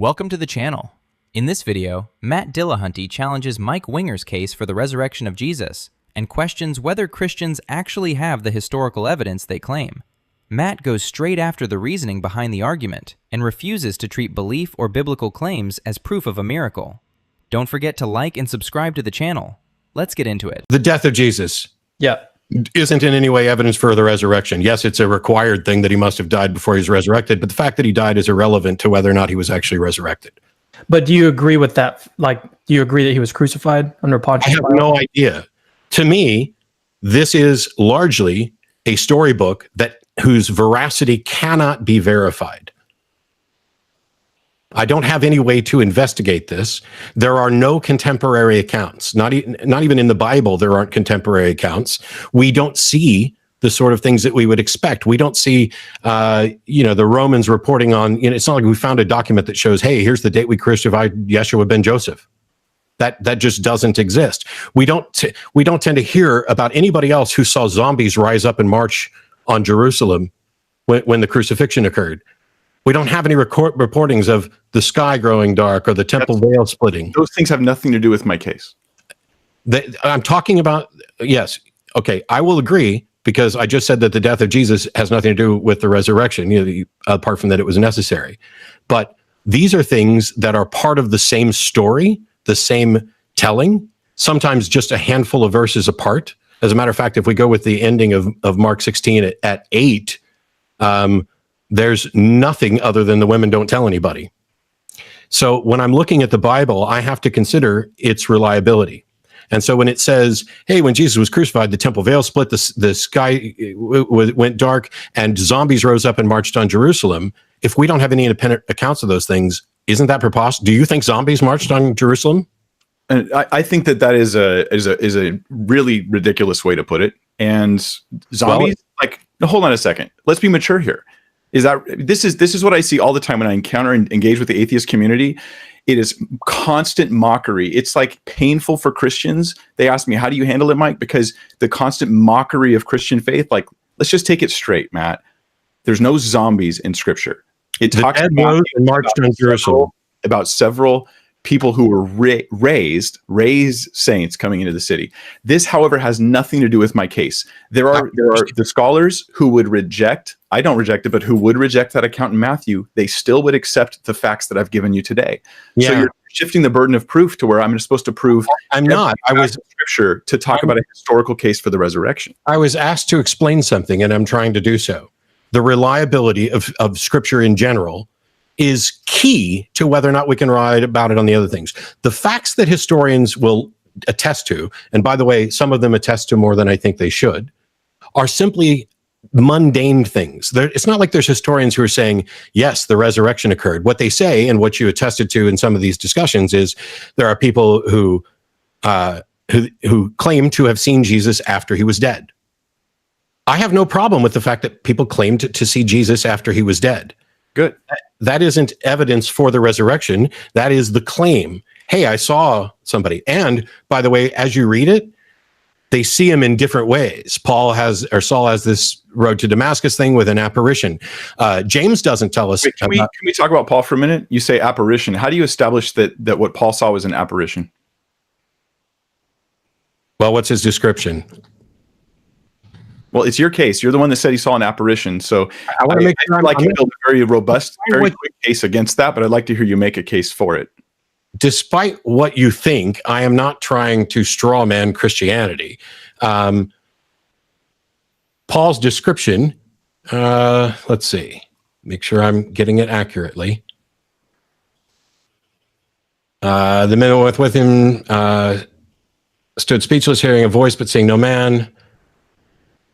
Welcome to the channel. In this video, Matt Dillahunty challenges Mike Winger's case for the resurrection of Jesus and questions whether Christians actually have the historical evidence they claim. Matt goes straight after the reasoning behind the argument and refuses to treat belief or biblical claims as proof of a miracle. Don't forget to like and subscribe to the channel. Let's get into it. The death of Jesus isn't in any way evidence for the resurrection. Yes, it's a required thing that he must have died before he was resurrected, but the fact that he died is irrelevant to whether or not he was actually resurrected. But do you agree with that? Like, do you agree that he was crucified under Pontius I have Pilate? no idea. To me, this is largely a storybook whose veracity cannot be verified. I don't have any way to investigate this. There are no contemporary accounts. Not even in the Bible, there aren't contemporary accounts. We don't see the sort of things that we would expect. We don't see, the Romans reporting on, it's not like we found a document that shows, hey, here's the date we crucified Yeshua ben Joseph. That just doesn't exist. We don't tend to hear about anybody else who saw zombies rise up and march on Jerusalem when the crucifixion occurred. We don't have any reportings of the sky growing dark or the temple veil splitting. Those things have nothing to do with my case. I'm talking about, yes, okay, I will agree, because I just said that the death of Jesus has nothing to do with the resurrection, apart from that it was necessary. But these are things that are part of the same story, the same telling, sometimes just a handful of verses apart. As a matter of fact, if we go with the ending of Mark 16 at 8, there's nothing other than the women don't tell anybody. So when I'm looking at the Bible, I have to consider its reliability. And so when it says, hey, when Jesus was crucified, the temple veil split, the sky went dark, and zombies rose up and marched on Jerusalem, if we don't have any independent accounts of those things, isn't that preposterous? Do you think zombies marched on Jerusalem? And I think that is a really ridiculous way to put it. And zombies, hold on a second. Let's be mature here. This is what I see all the time when I encounter and engage with the atheist community. It is constant mockery. It's like painful for Christians. They ask me, how do you handle it, Mike? Because the constant mockery of Christian faith, let's just take it straight, Matt. There's no zombies in Scripture. It talks about several people who were raised saints coming into the city. This, however, has nothing to do with my case. There are the scholars who would reject, I don't reject it, but who would reject that account in Matthew. They still would accept the facts that I've given you today. Yeah. So you're shifting the burden of proof to where I'm supposed to prove. I'm not. I was Scripture to talk about a historical case for the resurrection. I was asked to explain something, and I'm trying to do so. The reliability of Scripture in general is key to whether or not we can write about it on the other things. The facts that historians will attest to, and by the way, some of them attest to more than I think they should, are simply mundane things. It's not like there's historians who are saying, yes, the resurrection occurred. What they say, and what you attested to in some of these discussions, is there are people who claim to have seen Jesus after he was dead. I have no problem with the fact that people claimed to see Jesus after he was dead. Good. That isn't evidence for the resurrection. That is the claim. Hey, I saw somebody. And by the way, as you read it, they see him in different ways. Saul has this road to Damascus thing with an apparition. James doesn't tell us. Wait, can we talk about Paul for a minute? You say apparition. How do you establish that what Paul saw was an apparition? Well, what's his description? Well, it's your case. You're the one that said he saw an apparition. So I want to make sure you build a very robust, very quick case against that, but I'd like to hear you make a case for it. Despite what you think, I am not trying to straw man Christianity. Paul's description, let's see, make sure I'm getting it accurately. The men with him stood speechless, hearing a voice but seeing no man.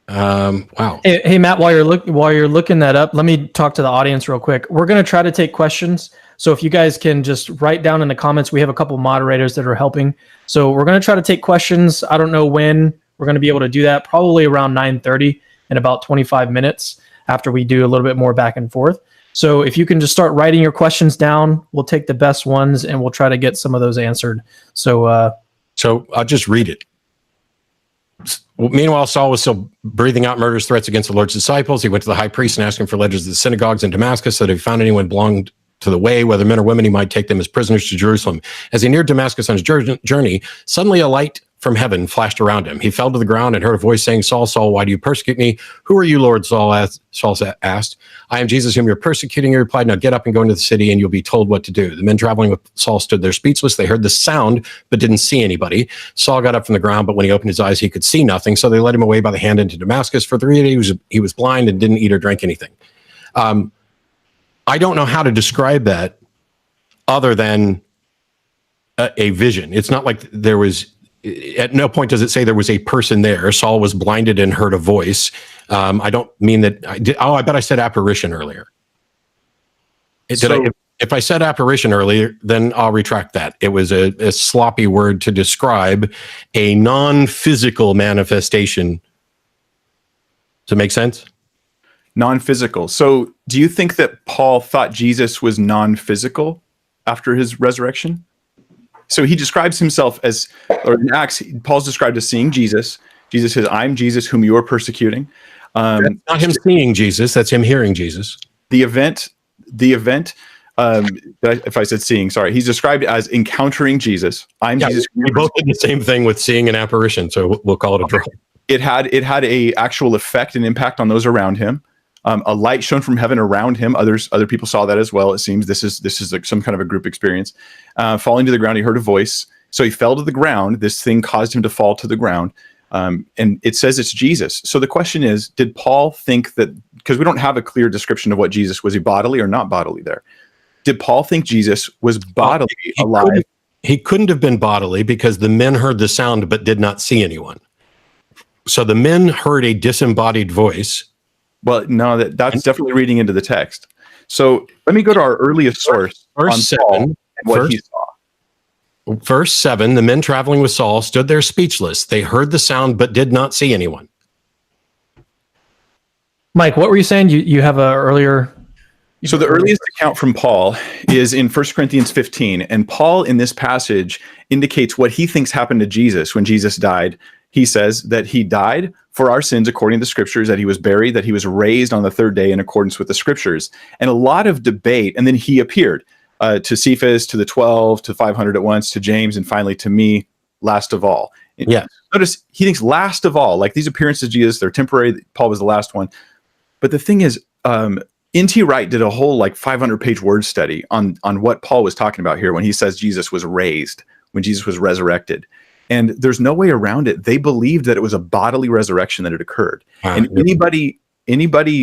Wow. Hey Matt, while you're looking that up, let me talk to the audience real quick. We're going to try to take questions. So if you guys can just write down in the comments, we have a couple moderators that are helping. So we're going to try to take questions. I don't know when we're going to be able to do that. Probably around 9:30 in about 25 minutes after we do a little bit more back and forth. So if you can just start writing your questions down, we'll take the best ones and we'll try to get some of those answered. So I'll just read it. Meanwhile, Saul was still breathing out murderous threats against the Lord's disciples. He went to the high priest and asked him for letters to the synagogues in Damascus so that if he found anyone belonged to the way, whether men or women, he might take them as prisoners to Jerusalem. As he neared Damascus on his journey, suddenly a light from heaven flashed around him. He fell to the ground and heard a voice saying, Saul, Saul, why do you persecute me? Who are you, Lord? Saul asked. I am Jesus whom you're persecuting. He replied, now get up and go into the city and you'll be told what to do. The men traveling with Saul stood there speechless. They heard the sound, but didn't see anybody. Saul got up from the ground, but when he opened his eyes, he could see nothing. So they led him away by the hand into Damascus. For 3 days, he was blind and didn't eat or drink anything. I don't know how to describe that other than a vision. It's not like there was, at no point does it say there was a person there. Saul was blinded and heard a voice. I don't mean that I did. Oh, I bet I said apparition earlier. If I said apparition earlier, then I'll retract that. It was a sloppy word to describe a non-physical manifestation. Does it make sense? Non-physical. So do you think that Paul thought Jesus was non-physical after his resurrection? So he describes himself as, or in Acts, Paul's described as seeing Jesus. Jesus says, I'm Jesus whom you are persecuting. That's not him seeing Jesus, that's him hearing Jesus. The event, if I said seeing, sorry, he's described as encountering Jesus. I'm Jesus. We both did the same thing with seeing an apparition, so we'll call it a draw. It had a actual effect and impact on those around him. A light shone from heaven around him. Other people saw that as well. It seems this is like some kind of a group experience. Falling to the ground, he heard a voice. So he fell to the ground. This thing caused him to fall to the ground. And it says it's Jesus. So the question is, did Paul think that, because we don't have a clear description of what Jesus, was he bodily or not bodily there? Did Paul think Jesus was bodily alive? He couldn't have been bodily because the men heard the sound but did not see anyone. So the men heard a disembodied voice. Well, no, that's definitely reading into the text. So let me go to our earliest source on Paul and what he saw. Verse 7, the men traveling with Saul stood there speechless. They heard the sound but did not see anyone. Mike, what were you saying? You have a earlier... So the earliest account from Paul is in 1 Corinthians 15. And Paul in this passage indicates what he thinks happened to Jesus when Jesus died. He says that he died for our sins according to the scriptures, that he was buried, that he was raised on the third day in accordance with the scriptures. And a lot of debate. And then he appeared to Cephas, to the 12, to 500 at once, to James, and finally to me, last of all. Yeah. Notice he thinks last of all, like these appearances of Jesus, they're temporary. Paul was the last one. But the thing is, N.T. Wright did a whole 500-page word study on what Paul was talking about here when he says Jesus was raised, when Jesus was resurrected. And there's no way around it. They believed that it was a bodily resurrection that had occurred. And anybody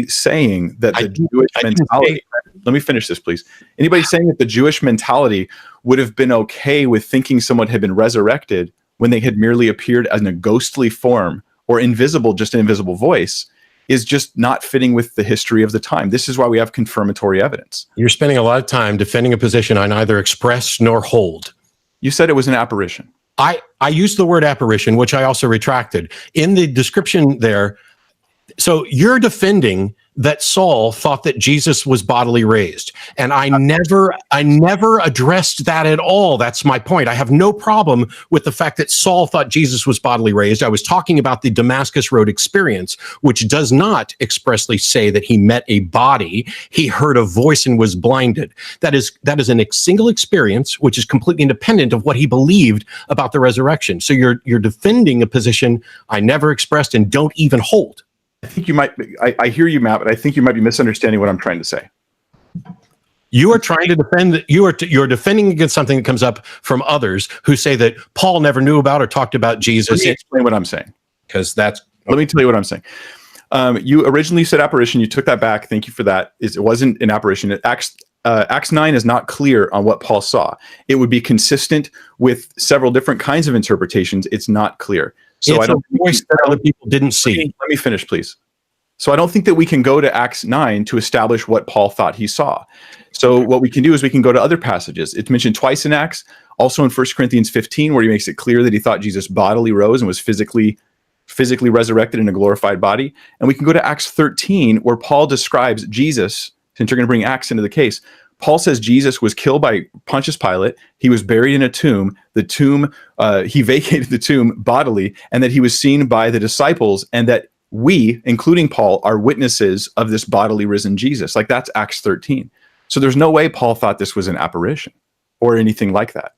saying that the Jewish mentality, let me finish this, please. Anybody saying that the Jewish mentality would have been okay with thinking someone had been resurrected when they had merely appeared as in a ghostly form or invisible, just an invisible voice, is just not fitting with the history of the time. This is why we have confirmatory evidence. You're spending a lot of time defending a position I neither express nor hold. You said it was an apparition. I used the word apparition, which I also retracted. In the description there, so you're defending that Saul thought that Jesus was bodily raised. And I never addressed that at all. That's my point. I have no problem with the fact that Saul thought Jesus was bodily raised. I was talking about the Damascus Road experience, which does not expressly say that he met a body. He heard a voice and was blinded. That is a single experience, which is completely independent of what he believed about the resurrection. So you're defending a position I never expressed and don't even hold. I think you might. I hear you, Matt, but I think you might be misunderstanding what I'm trying to say. You are trying to defend. You're defending against something that comes up from others who say that Paul never knew about or talked about Jesus. Let me explain what I'm saying. Because that's. Let me tell you what I'm saying. You originally said apparition. You took that back. Thank you for that. It wasn't an apparition. Acts 9 is not clear on what Paul saw. It would be consistent with several different kinds of interpretations. It's not clear. So it's a voice that other people didn't see. Let me finish, please. So I don't think that we can go to Acts 9 to establish what Paul thought he saw. So what we can do is we can go to other passages. It's mentioned twice in Acts, also in 1 Corinthians 15, where he makes it clear that he thought Jesus bodily rose and was physically resurrected in a glorified body. And we can go to Acts 13, where Paul describes Jesus, since you're going to bring Acts into the case. Paul says Jesus was killed by Pontius Pilate. He was buried in a tomb. He vacated the tomb bodily, and that he was seen by the disciples, and that we, including Paul, are witnesses of this bodily risen Jesus. Like that's Acts 13. So there's no way Paul thought this was an apparition or anything like that.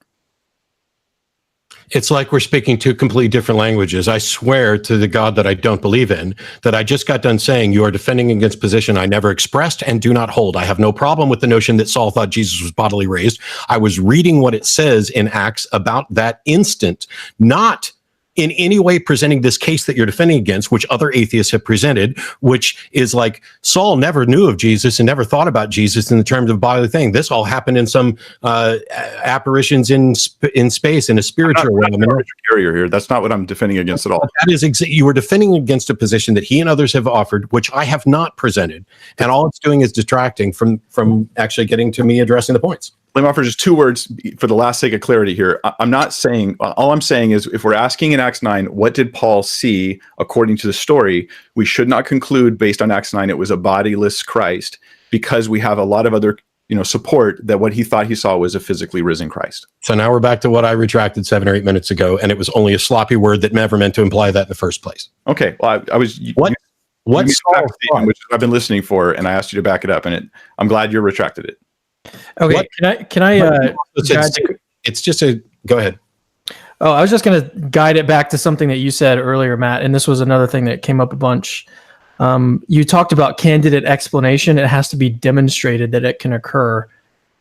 It's like we're speaking two completely different languages. I swear to the God that I don't believe in, that I just got done saying you are defending against position I never expressed and do not hold. I have no problem with the notion that Saul thought Jesus was bodily raised. I was reading what it says in Acts about that instant, not in any way presenting this case that you're defending against, which other atheists have presented, which is like Saul never knew of Jesus and never thought about Jesus in the terms of bodily thing. This all happened in some apparitions in space in a spiritual realm. Carrier here. That's not what I'm defending against at all. That is you were defending against a position that he and others have offered, which I have not presented, and all it's doing is distracting from actually getting to me addressing the points. Let me offer just 2 words for the last sake of clarity here. I'm not saying, all I'm saying is if we're asking in Acts 9, what did Paul see according to the story, we should not conclude based on Acts 9 it was a bodiless Christ, because we have a lot of other support that what he thought he saw was a physically risen Christ. So now we're back to what I retracted 7 or 8 minutes ago, and it was only a sloppy word that never meant to imply that in the first place. Okay, well, I was... What Saul thought, which I've been listening for, and I asked you to back it up, and I'm glad you retracted it. Okay, can I it's just a go ahead. Oh, I was just going to guide it back to something that you said earlier, Matt, and this was another thing that came up a bunch. You talked about candidate explanation. It has to be demonstrated that it can occur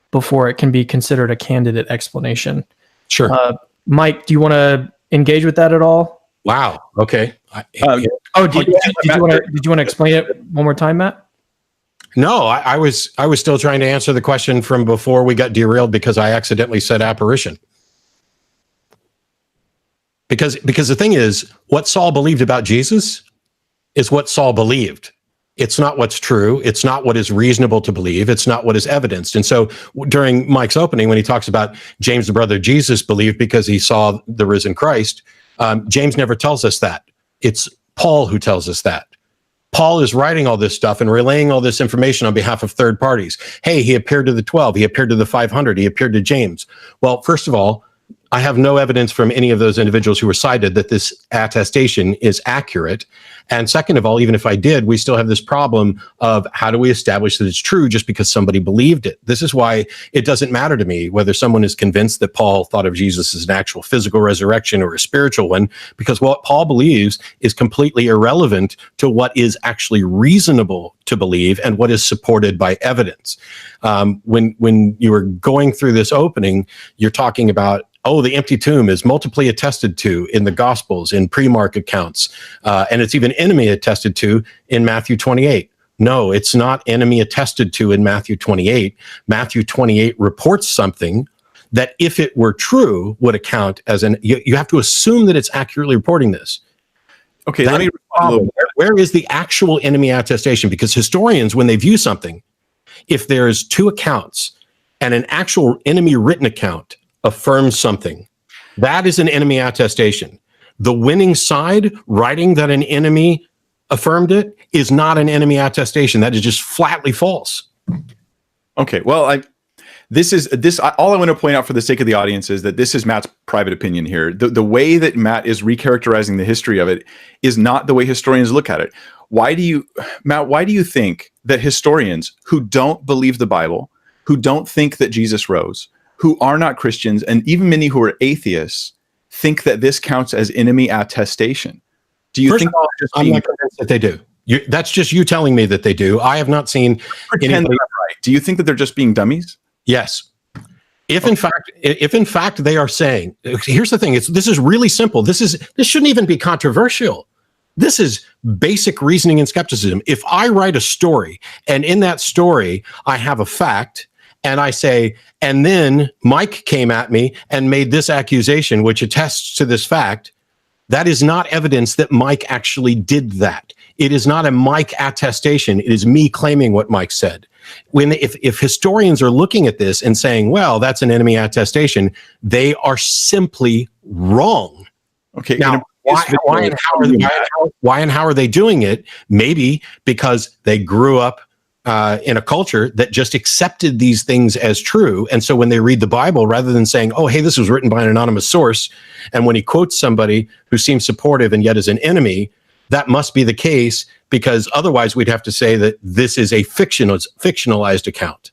before it can be considered a candidate explanation. Sure. Mike, do you want to engage with that at all? Wow. Okay. Did you want to explain it one more time, Matt? No, I was still trying to answer the question from before we got derailed because I accidentally said apparition. Because the thing is, what Saul believed about Jesus is what Saul believed. It's not what's true. It's not what is reasonable to believe. It's not what is evidenced. And so during Mike's opening, when he talks about James, the brother of Jesus, believed because he saw the risen Christ, James never tells us that. It's Paul who tells us that. Paul is writing all this stuff and relaying all this information on behalf of third parties. Hey, he appeared to the 12. He appeared to the 500. He appeared to James. Well, first of all, I have no evidence from any of those individuals who were cited that this attestation is accurate. And second of all, even if I did, we still have this problem of how do we establish that it's true just because somebody believed it? This is why it doesn't matter to me whether someone is convinced that Paul thought of Jesus as an actual physical resurrection or a spiritual one, because what Paul believes is completely irrelevant to what is actually reasonable to believe and what is supported by evidence. When you were going through this opening, you're talking about, oh, the empty tomb is multiply attested to in the Gospels, in pre-Mark accounts, and it's even enemy attested to in Matthew 28. No, it's not enemy attested to in Matthew 28. Matthew 28 reports something that, if it were true, would account as you have to assume that it's accurately reporting this. Okay, let me respond a little bit. Where is the actual enemy attestation? Because historians, when they view something, if there's 2 accounts and an actual enemy written account affirms something, that is an enemy attestation. The winning side writing that an enemy affirmed it is not an enemy attestation. That is just flatly false. Okay, well, all I want to point out for the sake of the audience is that this is Matt's private opinion here. The way that Matt is recharacterizing the history of it is not the way historians look at it. Matt, why do you think that historians who don't believe the Bible, who don't think that Jesus rose, who are not Christians, and even many who are atheists, think that this counts as enemy attestation? Do you think I'm not convinced that they do? That's just you telling me that they do. I have not seen pretend that I'm right. Do you think that they're just being dummies? Yes. If in fact they are saying, here's the thing, this is really simple. This shouldn't even be controversial. This is basic reasoning and skepticism. If I write a story and in that story I have a fact, and I say, and then Mike came at me and made this accusation, which attests to this fact, that is not evidence that Mike actually did that. It is not a Mike attestation. It is me claiming what Mike said. If historians are looking at this and saying, well, that's an enemy attestation, they are simply wrong. Okay. Now, why and how are they doing it? Maybe because they grew up in a culture that just accepted these things as true. And so when they read the Bible, rather than saying, oh, hey, this was written by an anonymous source, and when he quotes somebody who seems supportive and yet is an enemy, that must be the case, because otherwise we'd have to say that this is a fictionalized account.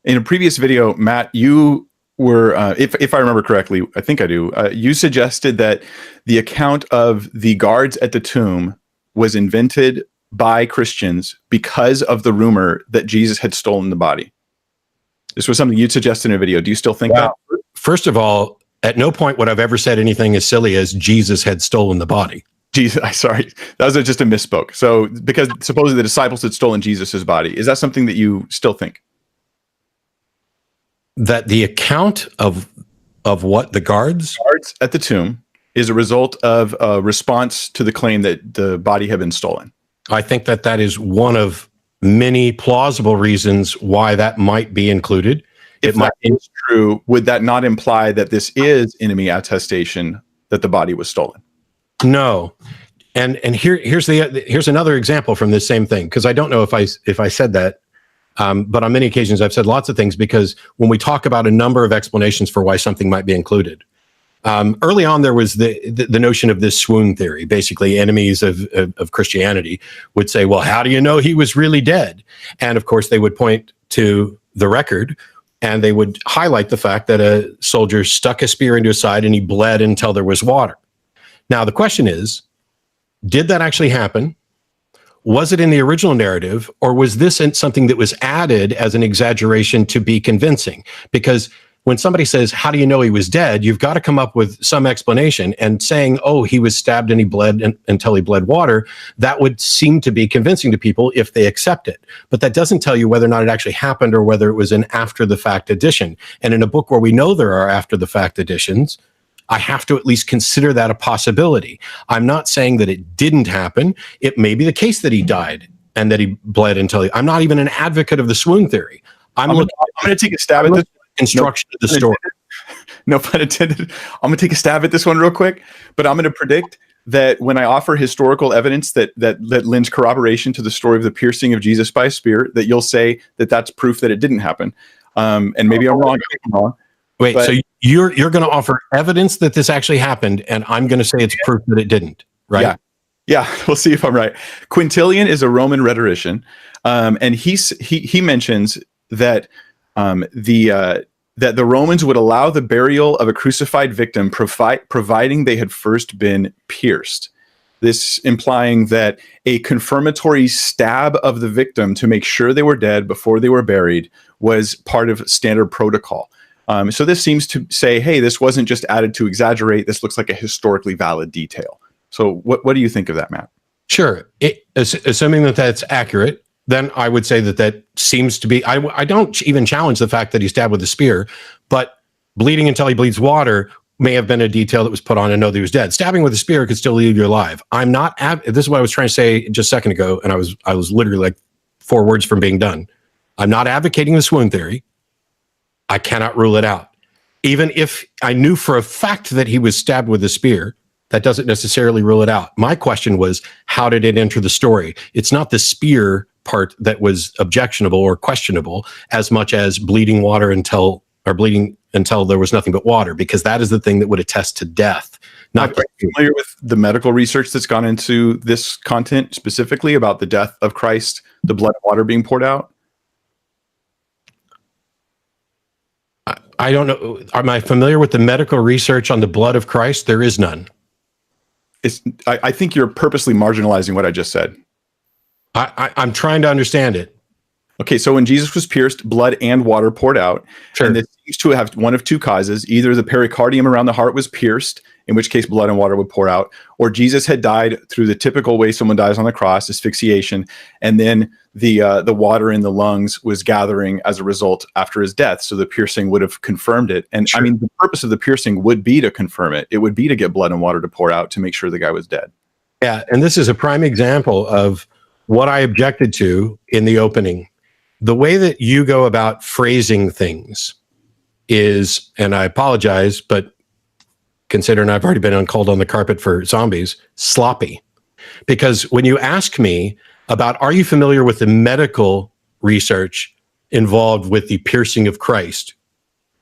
in a previous video, Matt, you were, if I remember correctly, I think I do, you suggested that the account of the guards at the tomb was invented by Christians because of the rumor that Jesus had stolen the body. This was something you'd suggested in a video. Do you still think that? First of all, at no point would I've ever said anything as silly as Jesus had stolen the body. Jesus, sorry, that was just a misspoke. So, because supposedly the disciples had stolen Jesus's body, is that something that you still think? That the account of what the guards at the tomb is a result of a response to the claim that the body had been stolen. I think that is one of many plausible reasons why that might be included. If that is true, would that not imply that this is enemy attestation that the body was stolen? No. And here's another example from this same thing, because I don't know if I said that, but on many occasions I've said lots of things, because when we talk about a number of explanations for why something might be included, early on there was the notion of this swoon theory. Basically, enemies of Christianity would say, well, how do you know he was really dead? And of course they would point to the record, and they would highlight the fact that a soldier stuck a spear into his side and he bled until there was water. Now, the question is, did that actually happen? Was it in the original narrative, or was this something that was added as an exaggeration to be convincing? Because when somebody says, how do you know he was dead? You've got to come up with some explanation, and saying, oh, he was stabbed and he bled until he bled water, that would seem to be convincing to people if they accept it. But that doesn't tell you whether or not it actually happened or whether it was an after the fact addition. And in a book where we know there are after the fact additions, I have to at least consider that a possibility. I'm not saying that it didn't happen. It may be the case that he died and that he bled until I'm not even an advocate of the swoon theory. I'm going to take a stab at this construction of the story. No pun intended. I'm going to take a stab at this one real quick, but I'm going to predict that when I offer historical evidence that lends corroboration to the story of the piercing of Jesus by a spear, that you'll say that that's proof that it didn't happen. And maybe I'm wrong. Wait, so you're going to offer evidence that this actually happened, and I'm going to say it's proof that it didn't, right? Yeah. We'll see if I'm right. Quintilian is a Roman rhetorician, and he mentions that that the Romans would allow the burial of a crucified victim, providing they had first been pierced. This implying that a confirmatory stab of the victim to make sure they were dead before they were buried was part of standard protocol. So this seems to say, hey, this wasn't just added to exaggerate. This looks like a historically valid detail. So what do you think of that, Matt? Sure. Assuming that that's accurate, then I would say that seems to be, I don't even challenge the fact that he stabbed with a spear, but bleeding until he bleeds water may have been a detail that was put on to know that he was dead. Stabbing with a spear could still leave you alive. I'm not, this is what I was trying to say just a second ago, and I was literally like 4 words from being done. I'm not advocating the swoon theory. I cannot rule it out. Even if I knew for a fact that he was stabbed with a spear, that doesn't necessarily rule it out. My question was, how did it enter the story? It's not the spear part that was objectionable or questionable as much as bleeding until there was nothing but water, because that is the thing that would attest to death. Are you familiar with the medical research that's gone into this content, specifically about the death of Christ, the blood and water being poured out? I don't know. Am I familiar with the medical research on the blood of Christ? There is none. I think you're purposely marginalizing what I just said. I'm trying to understand it. Okay, so when Jesus was pierced, blood and water poured out. Sure. And this seems to have one of two causes. Either the pericardium around the heart was pierced, in which case blood and water would pour out, or Jesus had died through the typical way someone dies on the cross, asphyxiation, and then the water in the lungs was gathering as a result after his death. So the piercing would have confirmed it. And sure. I mean, the purpose of the piercing would be to confirm it. It would be to get blood and water to pour out to make sure the guy was dead. Yeah, and this is a prime example of what I objected to in the opening. The way that you go about phrasing things is, and I apologize, but considering I've already been called on the carpet for zombies, sloppy. Because when you ask me about, are you familiar with the medical research involved with the piercing of Christ?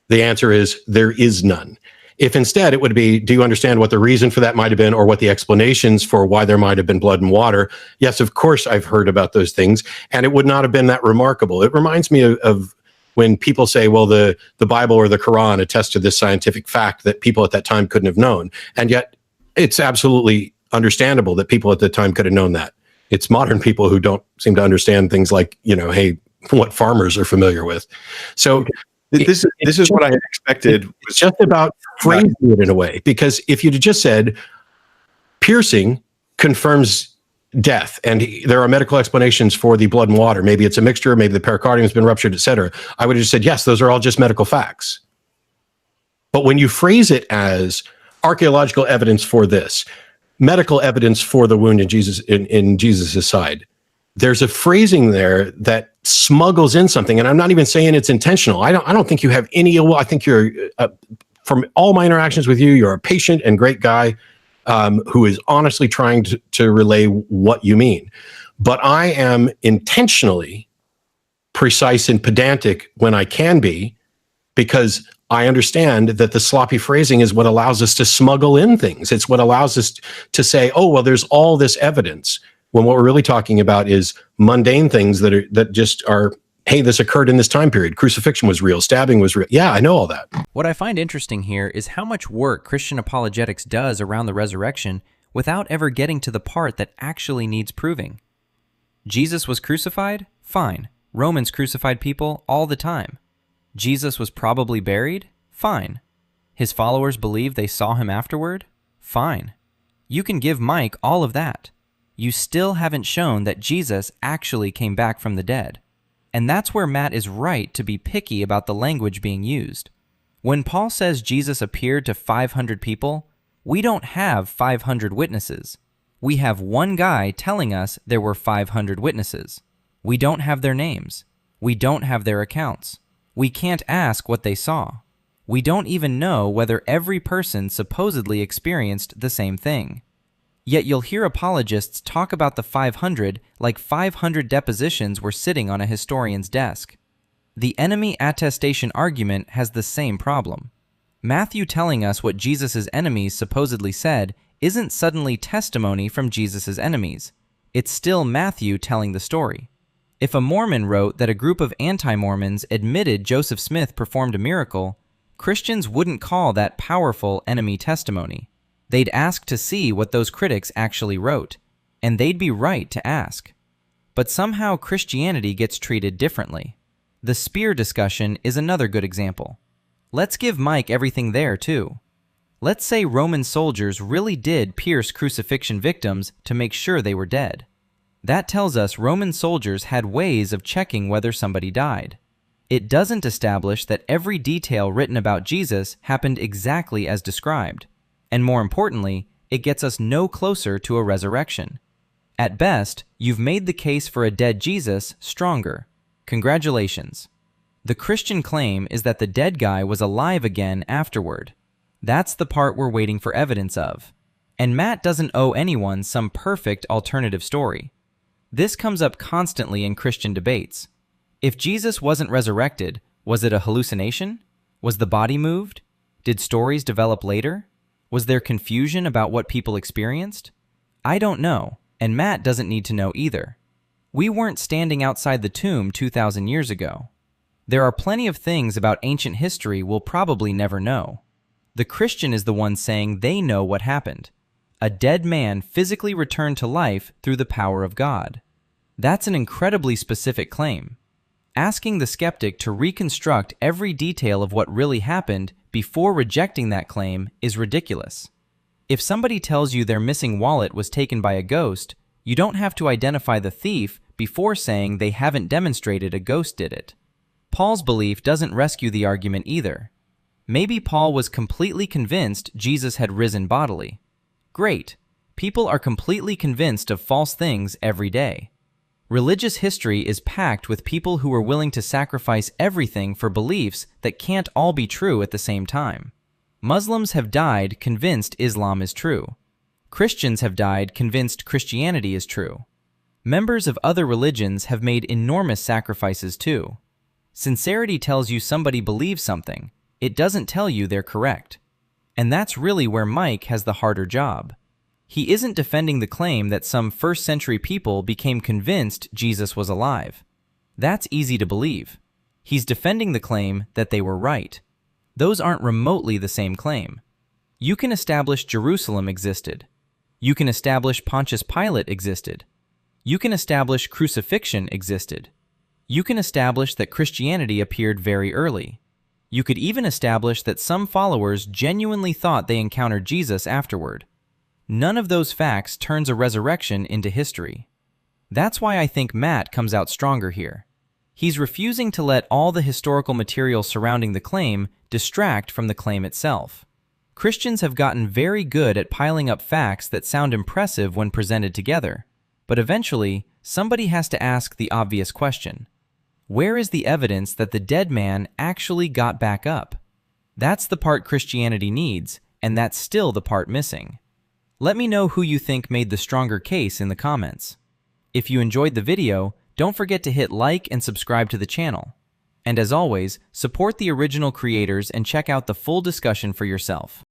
The answer is, there is none. If instead it would be, do you understand what the reason for that might have been, or what the explanations for why there might have been blood and water? Yes, of course I've heard about those things, and it would not have been that remarkable. It reminds me of when people say, well, the Bible or the Quran attest to this scientific fact that people at that time couldn't have known. And yet it's absolutely understandable that people at the time could have known that. It's modern people who don't seem to understand things like, hey, what farmers are familiar with. So this is what I had expected. It's just about phrasing it in a way, because if you'd just said piercing confirms death, and there are medical explanations for the blood and water, maybe it's a mixture, maybe the pericardium has been ruptured, etc., I would have just said, yes, those are all just medical facts. But when you phrase it as archaeological evidence for this, medical evidence for the wound in Jesus's side, there's a phrasing there that smuggles in something, and I'm not even saying it's intentional. I don't think you have any. I think you're, from all my interactions with you, you're a patient and great guy who is honestly trying to relay what you mean. But I am intentionally precise and pedantic when I can be, because I understand that the sloppy phrasing is what allows us to smuggle in things. It's what allows us to say, oh, well, there's all this evidence, when what we're really talking about is mundane things that just are, hey, this occurred in this time period. Crucifixion was real. Stabbing was real. Yeah, I know all that. What I find interesting here is how much work Christian apologetics does around the resurrection without ever getting to the part that actually needs proving. Jesus was crucified? Fine. Romans crucified people all the time. Jesus was probably buried? Fine. His followers believe they saw him afterward? Fine. You can give Mike all of that. You still haven't shown that Jesus actually came back from the dead. And that's where Matt is right to be picky about the language being used. When Paul says Jesus appeared to 500 people, we don't have 500 witnesses. We have one guy telling us there were 500 witnesses. We don't have their names. We don't have their accounts. We can't ask what they saw. We don't even know whether every person supposedly experienced the same thing. Yet you'll hear apologists talk about the 500 like 500 depositions were sitting on a historian's desk. The enemy attestation argument has the same problem. Matthew telling us what Jesus' enemies supposedly said isn't suddenly testimony from Jesus' enemies. It's still Matthew telling the story. If a Mormon wrote that a group of anti-Mormons admitted Joseph Smith performed a miracle, Christians wouldn't call that powerful enemy testimony. They'd ask to see what those critics actually wrote, and they'd be right to ask. But somehow Christianity gets treated differently. The spear discussion is another good example. Let's give Mike everything there, too. Let's say Roman soldiers really did pierce crucifixion victims to make sure they were dead. That tells us Roman soldiers had ways of checking whether somebody died. It doesn't establish that every detail written about Jesus happened exactly as described. And more importantly, it gets us no closer to a resurrection. At best, you've made the case for a dead Jesus stronger. Congratulations. The Christian claim is that the dead guy was alive again afterward. That's the part we're waiting for evidence of. And Matt doesn't owe anyone some perfect alternative story. This comes up constantly in Christian debates. If Jesus wasn't resurrected, was it a hallucination? Was the body moved? Did stories develop later? Was there confusion about what people experienced? I don't know, and Matt doesn't need to know either. We weren't standing outside the tomb 2,000 years ago. There are plenty of things about ancient history we'll probably never know. The Christian is the one saying they know what happened. A dead man physically returned to life through the power of God. That's an incredibly specific claim. Asking the skeptic to reconstruct every detail of what really happened before rejecting that claim is ridiculous. If somebody tells you their missing wallet was taken by a ghost, you don't have to identify the thief before saying they haven't demonstrated a ghost did it. Paul's belief doesn't rescue the argument either. Maybe Paul was completely convinced Jesus had risen bodily. Great. People are completely convinced of false things every day. Religious history is packed with people who are willing to sacrifice everything for beliefs that can't all be true at the same time. Muslims have died convinced Islam is true. Christians have died convinced Christianity is true. Members of other religions have made enormous sacrifices too. Sincerity tells you somebody believes something. It doesn't tell you they're correct. And that's really where Mike has the harder job. He isn't defending the claim that some first-century people became convinced Jesus was alive. That's easy to believe. He's defending the claim that they were right. Those aren't remotely the same claim. You can establish Jerusalem existed. You can establish Pontius Pilate existed. You can establish crucifixion existed. You can establish that Christianity appeared very early. You could even establish that some followers genuinely thought they encountered Jesus afterward. None of those facts turns a resurrection into history. That's why I think Matt comes out stronger here. He's refusing to let all the historical material surrounding the claim distract from the claim itself. Christians have gotten very good at piling up facts that sound impressive when presented together, but eventually, somebody has to ask the obvious question. Where is the evidence that the dead man actually got back up? That's the part Christianity needs, and that's still the part missing. Let me know who you think made the stronger case in the comments. If you enjoyed the video, don't forget to hit like and subscribe to the channel. And as always, support the original creators and check out the full discussion for yourself.